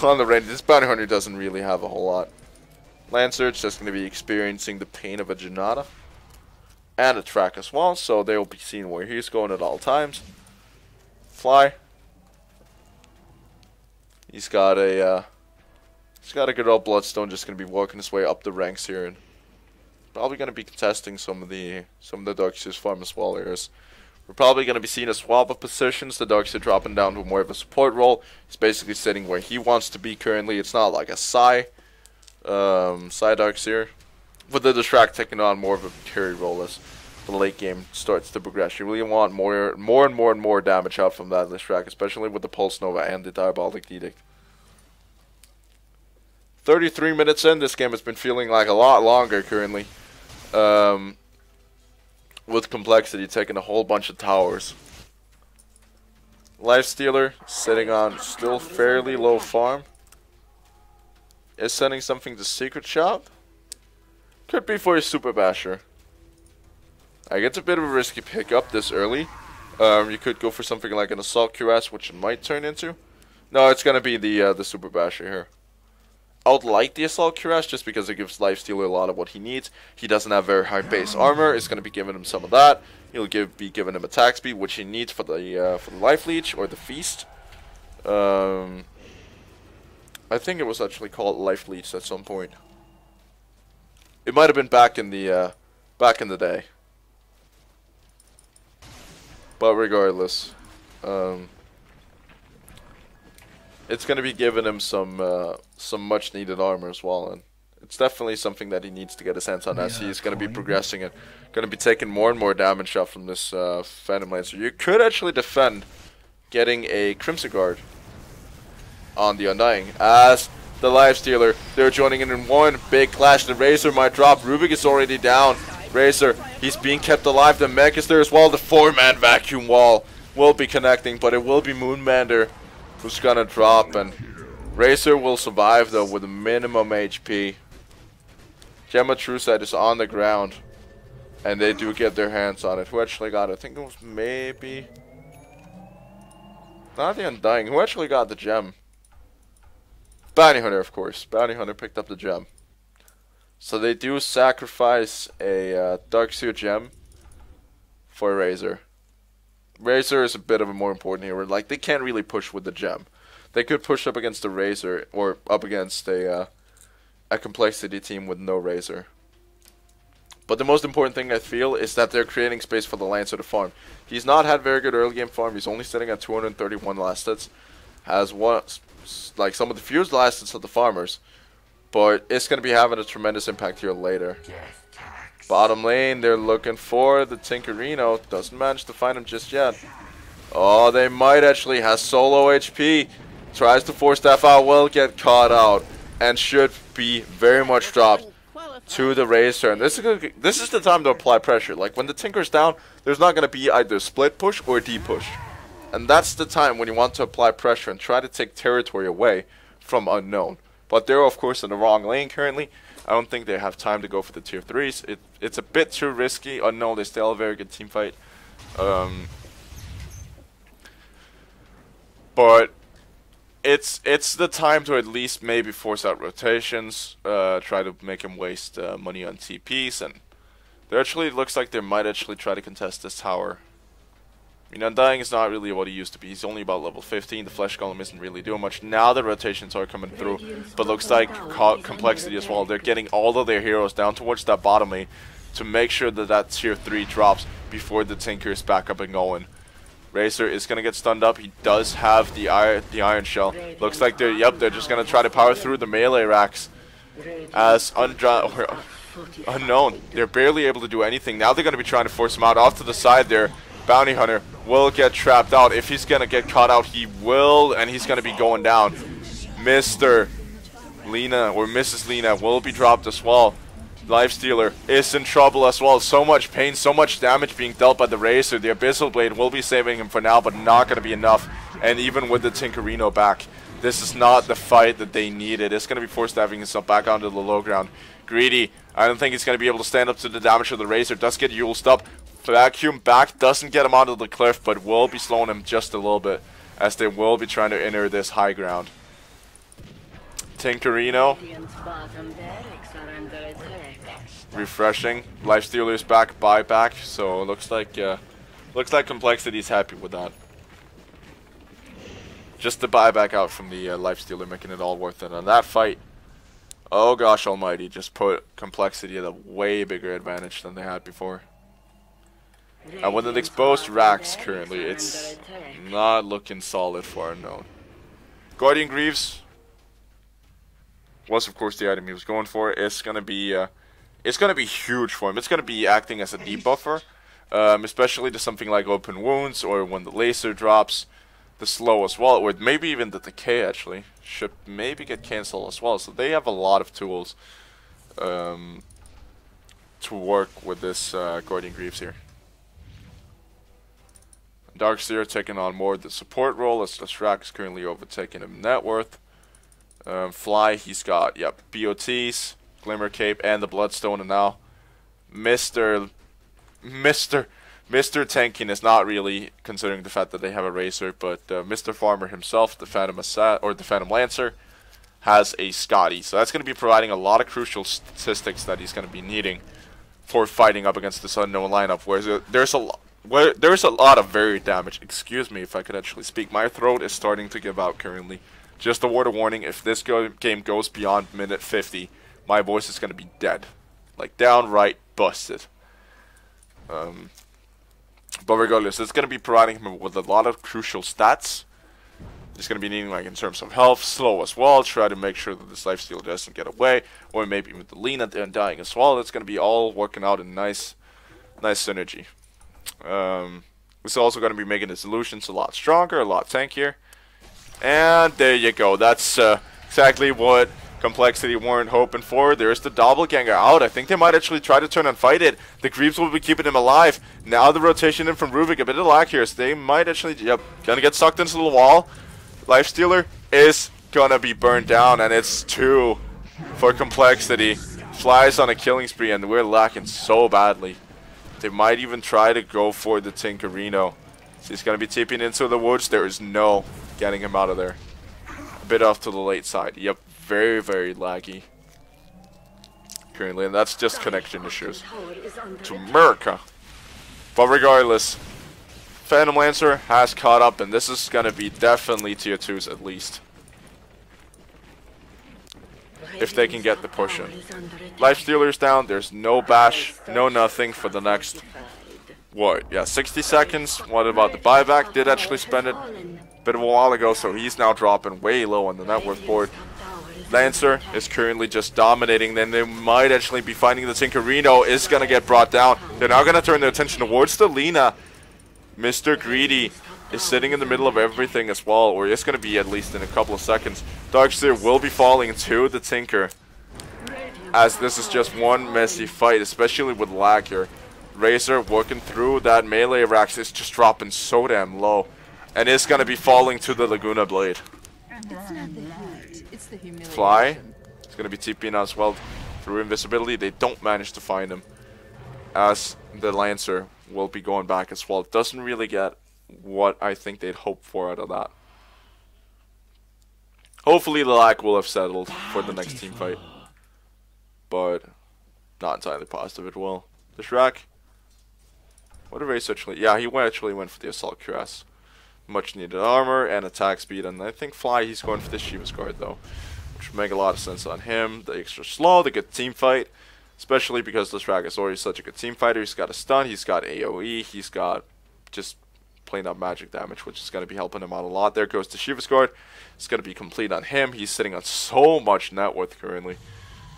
range. This Bounty Hunter doesn't really have a whole lot. Lancer is just going to be experiencing the pain of a Janata and a track as well, so they will be seeing where he's going at all times. Fly. He's got a good old Bloodstone, just going to be working his way up the ranks here, and probably going to be contesting some of the Darkseer's farm as well here. We're probably going to be seeing a swap of positions. The Darkseer dropping down to more of a support role. He's basically sitting where he wants to be currently. It's not like a Psy Darkseer. With the Distract taking on more of a carry role as the late game starts to progress. You really want more and more damage out from that Distract, especially with the Pulse Nova and the Diabolic Edict. 33 minutes in, this game has been feeling like a lot longer currently. With Complexity taking a whole bunch of towers. Lifestealer sitting on still fairly low farm. Is sending something to Secret Shop. Could be for a Super Basher. I get a bit of a risky pickup this early. You could go for something like an Assault Cuirass, which it might turn into. No, it's gonna be the Super Basher here. I would like the Assault Cuirass just because it gives Lifestealer a lot of what he needs. He doesn't have very high base armor. It's going to be giving him some of that. He'll be giving him attack speed, which he needs for the Life Leech or the Feast. I think it was actually called Life Leech at some point. It might have been back in the day. But regardless, it's going to be giving him some much needed armor as well, and it's definitely something that he needs to get his hands on as he's going to be progressing and going to be taking more and more damage shot from this Phantom Lancer. You could actually defend getting a Crimson Guard on the Undying as the Lifestealer. They're joining in one big clash. The Razor might drop. Rubik is already down. Razor, he's being kept alive. The mech is there as well. The 4-man vacuum wall will be connecting, but it will be Moonmander who's gonna drop, and Razor will survive though with a minimum HP. Gemma Truesight is on the ground, and they do get their hands on it. Who actually got it? I think it was maybe not the Undying. Who actually got the gem? Bounty Hunter, of course. Bounty Hunter picked up the gem. So they do sacrifice a Darkseer gem for Razor. Razor is a bit of a more important hero. Like, they can't really push with the gem. They could push up against the Razor or up against a Complexity team with no Razor. But the most important thing I feel is that they're creating space for the Lancer to farm. He's not had very good early game farm. He's only sitting at 231 last hits. Has one, like some of the fewest last hits of the farmers. But it's going to be having a tremendous impact here later. Bottom lane, they're looking for the Tinkerino. Doesn't manage to find him just yet. Oh, they might actually. Has solo HP. Tries to force staff out. Will get caught out. And should be very much dropped to the Razor. And this is the time to apply pressure. Like, when the Tinker's down, there's not going to be either split push or D push. And that's the time when you want to apply pressure and try to take territory away from Unknown. But they're, of course, in the wrong lane currently. I don't think they have time to go for the tier 3s. It's a bit too risky. Unknown, they still have a very good team fight. But it's the time to at least maybe force out rotations. Try to make him waste money on TPs. And there actually looks like they might actually try to contest this tower. I mean, Undying is not really what he used to be. He's only about level 15. The Flesh Golem isn't really doing much. Now the rotations are coming through. But looks like Complexity as well. They're getting all of their heroes down towards that bottom lane to make sure that that tier 3 drops before the Tinker is back up and going. Razor is going to get stunned up. He does have the Iron Shell. Looks like they're just going to try to power through the melee racks. As Unknown, they're barely able to do anything. Now they're going to be trying to force him out off to the side there. Bounty Hunter will get trapped out. If he's going to get caught out, he will, and he's going to be going down. Mr. Lena, or Mrs. Lena, will be dropped as well. Lifestealer is in trouble as well. So much pain, so much damage being dealt by the Razor. The Abyssal Blade will be saving him for now, but not going to be enough. And even with the Tinkerino back, this is not the fight that they needed. It's going to be forced having himself back onto the low ground. Greedy, I don't think he's going to be able to stand up to the damage of the Razor. Does get Yuled up. Vacuum back doesn't get him onto the cliff, but will be slowing him just a little bit, as they will be trying to enter this high ground. Tinkerino refreshing. Lifestealer's back, buyback, so it looks like Complexity's happy with that. Just the buyback out from the Lifestealer, making it all worth it. And that fight, oh gosh almighty, just put Complexity at a way bigger advantage than they had before. And with an exposed Rax currently, it's not looking solid for Unknown. Guardian Greaves was, of course, the item he was going for. It's gonna be huge for him. It's gonna be acting as a debuffer, especially to something like Open Wounds or when the laser drops. the slow as well, or maybe even the decay actually should maybe get cancelled as well. So they have a lot of tools to work with this Guardian Greaves here. Darkseer taking on more of the support role as Leshrac is currently overtaking him net worth. Fly, he's got, yep, BOTs, Glimmer Cape, and the Bloodstone, and now Mr. Tanking is not really, considering the fact that they have a Racer, but Mr. Farmer himself, the Phantom the Phantom Lancer, has a Scotty. So that's going to be providing a lot of crucial statistics that he's going to be needing for fighting up against this unknown lineup. Whereas there's a lot of varied damage. Excuse me if I could actually speak. My throat is starting to give out currently. Just a word of warning, if this game goes beyond minute 50, my voice is going to be dead. Like, downright busted. But regardless, it's going to be providing him with a lot of crucial stats. He's going to be needing, like, in terms of health, slow as well, try to make sure that this lifesteal doesn't get away, or maybe with the lean at the end dying as well. That's going to be all working out in nice synergy. It's also going to be making the solutions a lot stronger, a lot tankier. And there you go. That's exactly what Complexity weren't hoping for. There's the Doppelganger out. I think they might actually try to turn and fight it. The Greaves will be keeping him alive. Now the rotation in from Rubik, a bit of lag here. So they might actually, yep, gonna get sucked into the wall. Lifestealer is gonna be burned down, and it's 2 for Complexity. Flies on a killing spree, and we're lacking so badly. They might even try to go for the Tinkerino. So he's gonna be TPing into the woods. There is no getting him out of there. A bit off to the late side. Yep, very, very laggy currently, and that's just connection issues to America. But regardless, Phantom Lancer has caught up, and this is gonna be definitely tier 2s at least, if they can get the push in. Lifestealer's down. There's no bash, no nothing for the next, what, yeah, 60 seconds. What about the buyback? Did actually spend it bit of a while ago, so he's now dropping way low on the net worth board. Lancer is currently just dominating. Then they might actually be finding the Tinkerino is going to get brought down. They're now going to turn their attention towards the Lina. Mr. Greedy is sitting in the middle of everything as well, or it's going to be at least in a couple of seconds. Darkseer will be falling to the Tinker, as this is just one messy fight, especially with lag here. Razor working through that melee racks is just dropping so damn low. And it's going to be falling to the Laguna Blade. Fly is going to be TPing as well through invisibility. They don't manage to find him, as the Lancer will be going back as well. Doesn't really get what I think they'd hope for out of that. Hopefully the lag will have settled for the next team fight, but not entirely positive it will. The Shrek, what a race actually. Yeah, he actually went for the Assault Cuirass. Much needed armor and attack speed, and I think Fly, he's going for the Shiva's Guard though, which would make a lot of sense on him. The extra slow, the good team fight, especially because Leshrac is already such a good team fighter. He's got a stun, he's got AoE, he's got just plain up magic damage, which is going to be helping him out a lot. There goes the Shiva's Guard. It's going to be complete on him. He's sitting on so much net worth currently,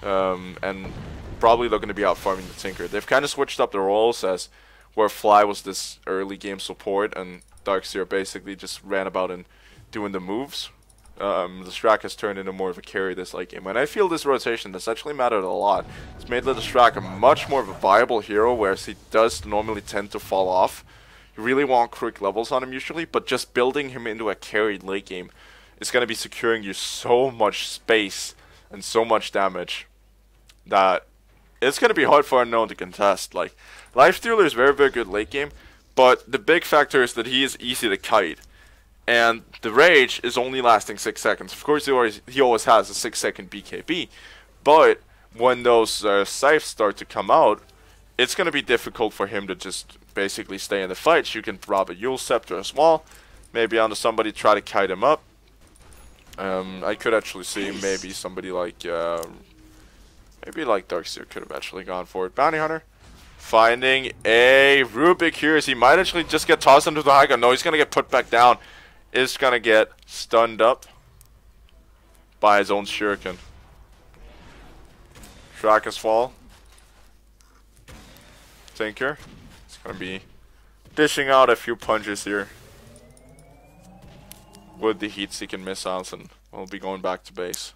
and probably looking to be out farming the Tinker. They've kind of switched up their roles, as where Fly was this early game support and Darkseer basically just ran about and doing the moves. The Strack has turned into more of a carry this late game, and I feel this rotation has actually mattered a lot. It's made the Strack a much more of a viable hero, whereas he does normally tend to fall off. You really want quick levels on him usually, but just building him into a carried late game is going to be securing you so much space and so much damage that it's going to be hard for Unknown to contest. Like, Lifestealer is very, very good late game, but the big factor is that he is easy to kite. And the Rage is only lasting 6 seconds. Of course, he always has a 6-second BKB. But when those scythes start to come out, it's going to be difficult for him to just basically stay in the fight. You can rob a Yule Scepter as well. Maybe onto somebody, try to kite him up. I could actually see maybe somebody like... maybe like Darkseer could have actually gone for it. Bounty Hunter. Finding a Rubik here, as he might actually just get tossed into the high ground. No, he's going to get put back down. Is going to get stunned up by his own shuriken. Trackers fall. Tinker. It's going to be dishing out a few punches here. with the heat-seeking missiles, and we'll be going back to base.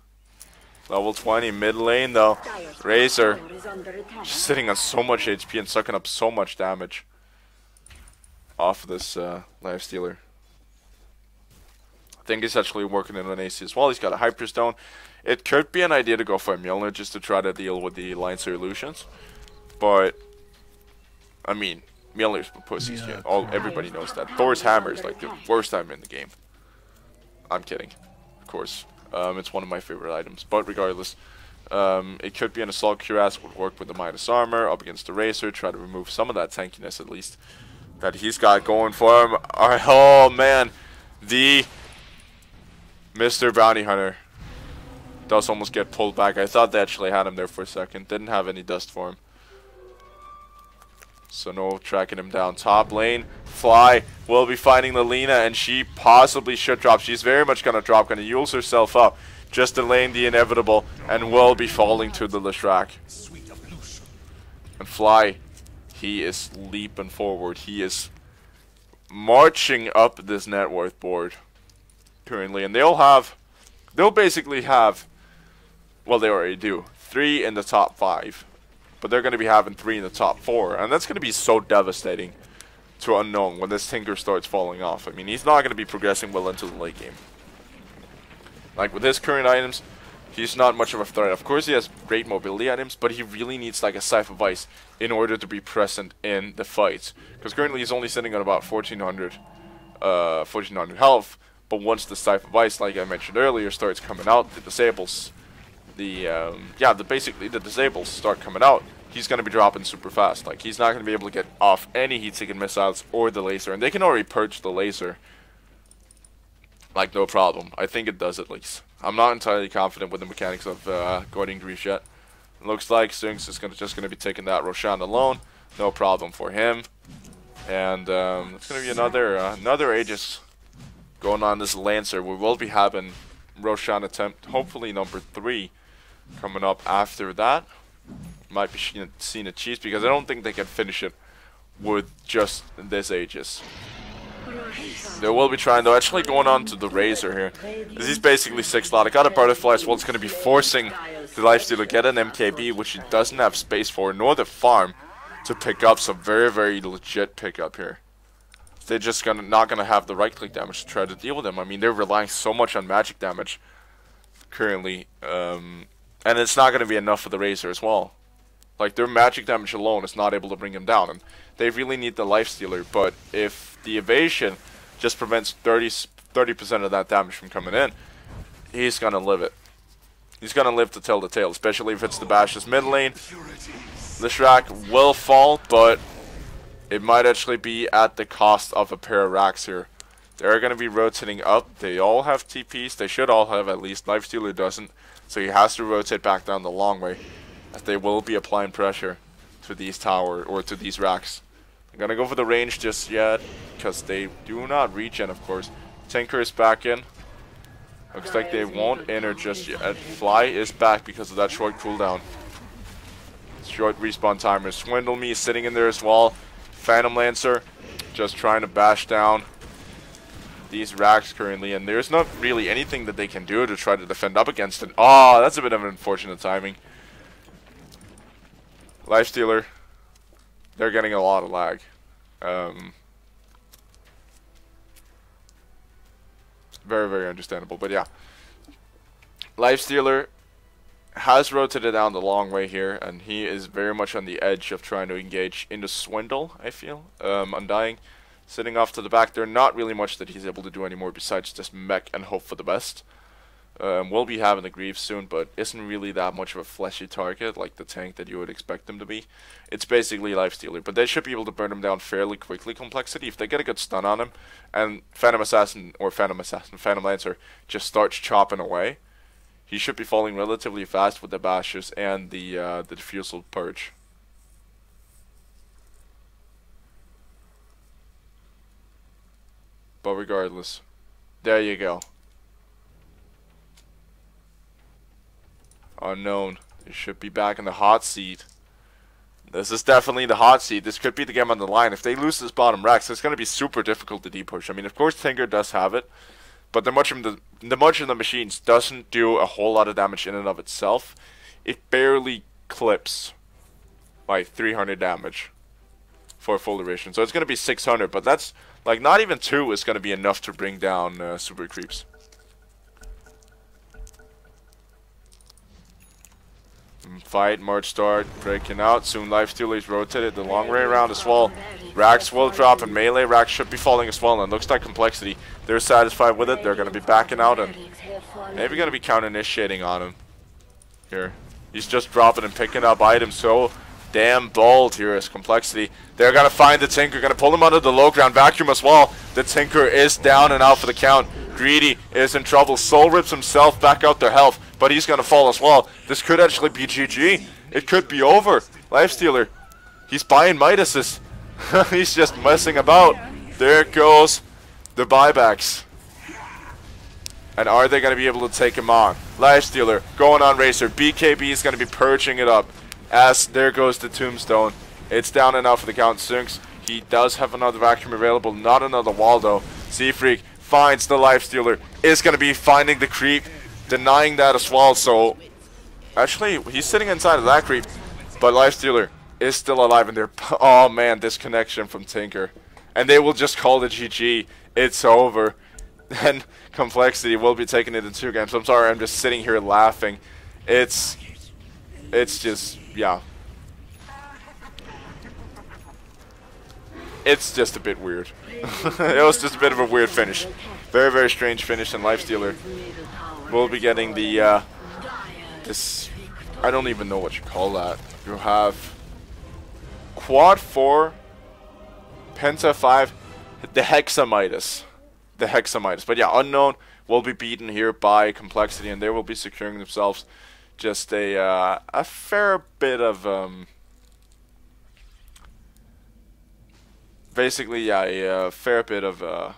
Level 20 mid lane though. Razor just sitting on so much HP and sucking up so much damage off of this Lifestealer. I think he's actually working in an AC as well. He's got a Hyperstone. It could be an idea to go for a Mjolnir just to try to deal with the Lancer illusions. But, I mean, Mjolnir's pussies. Yeah. Everybody knows that. Thor's hammer is like the worst item in the game. I'm kidding. Of course. It's one of my favorite items. But regardless, it could be an Assault Cuirass, would work with the Midas Armor up against the Razor. Try to remove some of that tankiness at least that he's got going for him. Oh, man. The Mr. Bounty Hunter does almost get pulled back. I thought they actually had him there for a second. Didn't have any dust for him. So no tracking him down. Top lane, Fly will be finding the Lina, and she possibly should drop. She's very much going to drop, going to use herself up, just delaying the inevitable, and will be falling to the Leshrac. And Fly, he is leaping forward. He is marching up this net worth board currently, and they'll basically have, well, they already do, 3 in the top 5. But they're going to be having 3 in the top 4. And that's going to be so devastating to Unknown when this Tinker starts falling off. I mean, he's not going to be progressing well into the late game. Like, with his current items, he's not much of a threat. Of course, he has great mobility items, but he really needs, like, a Scythe of Ice in order to be present in the fights. Because currently he's only sitting at about 1400 health. But once the Scythe of Ice, like I mentioned earlier, starts coming out, the disables... basically the disables start coming out, he's going to be dropping super fast. Like, he's not going to be able to get off any heat-seeking missiles or the laser. And they can already purge the laser. Like, no problem. I think it does at least. I'm not entirely confident with the mechanics of Guardian Greaves yet. It looks like Zynx is just going to be taking that Roshan alone. No problem for him. And it's going to be another Aegis going on this Lancer. We will be having Roshan attempt, hopefully number 3. Coming up after that. Might be seeing a cheese because I don't think they can finish it with just this Aegis. They will be trying, though, actually going on to the Razor here. Because he's basically 6-slot. I got a Butterfly as well. It's going to be forcing the Lifestealer to get an MKB, which he doesn't have space for, nor the farm to pick up some very, very legit pickup here. They're just not going to have the right-click damage to try to deal with them. I mean, they're relying so much on magic damage currently. And it's not going to be enough for the Razor as well. Like, their magic damage alone is not able to bring him down. And they really need the Lifestealer. But if the evasion just prevents 30% of that damage from coming in, he's going to live it. He's going to live to tell the tale, especially if it's the Bash's mid lane. Leshrac will fall, but it might actually be at the cost of a pair of racks here. They're going to be rotating up. They all have TPs. They should all have at least. Lifestealer doesn't. So he has to rotate back down the long way, as they will be applying pressure to these to these racks. I'm gonna go for the range just yet, because they do not regen, of course. Tinker is back in. Looks like they won't enter just yet. Fly is back because of that short cooldown. Short respawn timer. Swindle Me is sitting in there as well. Phantom Lancer just trying to bash down these racks currently, and there's not really anything that they can do to try to defend up against it. Oh, that's a bit of an unfortunate timing. Lifestealer, they're getting a lot of lag. Very, very understandable, but yeah. Lifestealer has rotated down the long way here, and he is very much on the edge of trying to engage into Swindle, I feel. Undying. Sitting off to the back, there's not really much that he's able to do anymore besides just mech and hope for the best. We'll be having the Greaves soon, but isn't really that much of a fleshy target like the tank that you would expect him to be. It's basically Lifestealer, but they should be able to burn him down fairly quickly. Complexity, if they get a good stun on him, and Phantom Lancer just starts chopping away, he should be falling relatively fast with the bashes and the diffusal purge. But regardless, there you go. Unknown. He should be back in the hot seat. This is definitely the hot seat. This could be the game on the line. If they lose this bottom Rex, it's going to be super difficult to depush. I mean, of course, Tinker does have it. but the much of the machines doesn't do a whole lot of damage in and of itself. It barely clips like 300 damage for a full duration. So it's going to be 600, but that's like not even 2 is going to be enough to bring down super creeps. Fight, March start, breaking out. Soon Lifestealer is rotated the long way around as well. Racks will drop, and melee racks should be falling as well. And it looks like Complexity, they're satisfied with it. They're going to be backing out and maybe going to be counter-initiating on him here. He's just dropping and picking up items so damn bold here as Complexity. They're going to find the Tinker, going to pull him under the low ground vacuum as well. The Tinker is down and out for the count. Greedy is in trouble. Soul rips himself back out their health, but he's going to fall as well. This could actually be GG. It could be over. Lifestealer, he's buying Midases. He's just messing about. There goes the buybacks. And are they going to be able to take him on? Lifestealer going on Racer. BKB is going to be purging it up. As there goes the Tombstone. It's down and out for the count. Syncs. He does have another vacuum available. Not another wall though. Seafreak finds the Lifestealer. Is going to be finding the creep. Denying that as well. So actually he's sitting inside of that creep. But Lifestealer is still alive in there. Oh man, disconnection from Tinker. And they will just call it GG. It's over. And Complexity will be taking it in 2 games. I'm sorry, I'm just sitting here laughing. It's just, yeah. It's just a bit weird. It was just a bit of a weird finish. Very, very strange finish, and Lifestealer will be getting the, this, I don't even know what you call that. You have Quad 4, Penta 5, the Hexamitis. The Hexamitis. But yeah, Unknown will be beaten here by Complexity, and they will be securing themselves just a fair bit of basically, yeah, a fair bit of an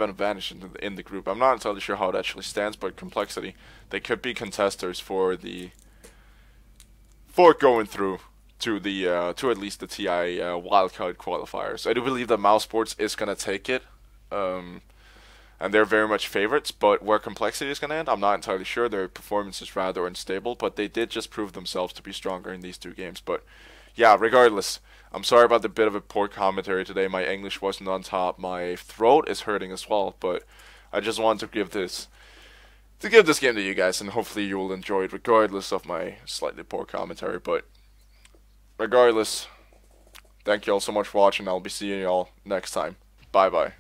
advantage in the group. I'm not entirely sure how it actually stands, but Complexity, they could be contesters for going through to the to at least the TI wildcard qualifiers. I do believe that Mouse Sports is gonna take it. And they're very much favorites, but where Complexity is going to end, I'm not entirely sure. Their performance is rather unstable, but they did just prove themselves to be stronger in these 2 games. But yeah, regardless, I'm sorry about the bit of a poor commentary today. My English wasn't on top. My throat is hurting as well, but I just wanted to give this game to you guys, and hopefully you will enjoy it regardless of my slightly poor commentary. But regardless, thank you all so much for watching. I'll be seeing you all next time. Bye bye.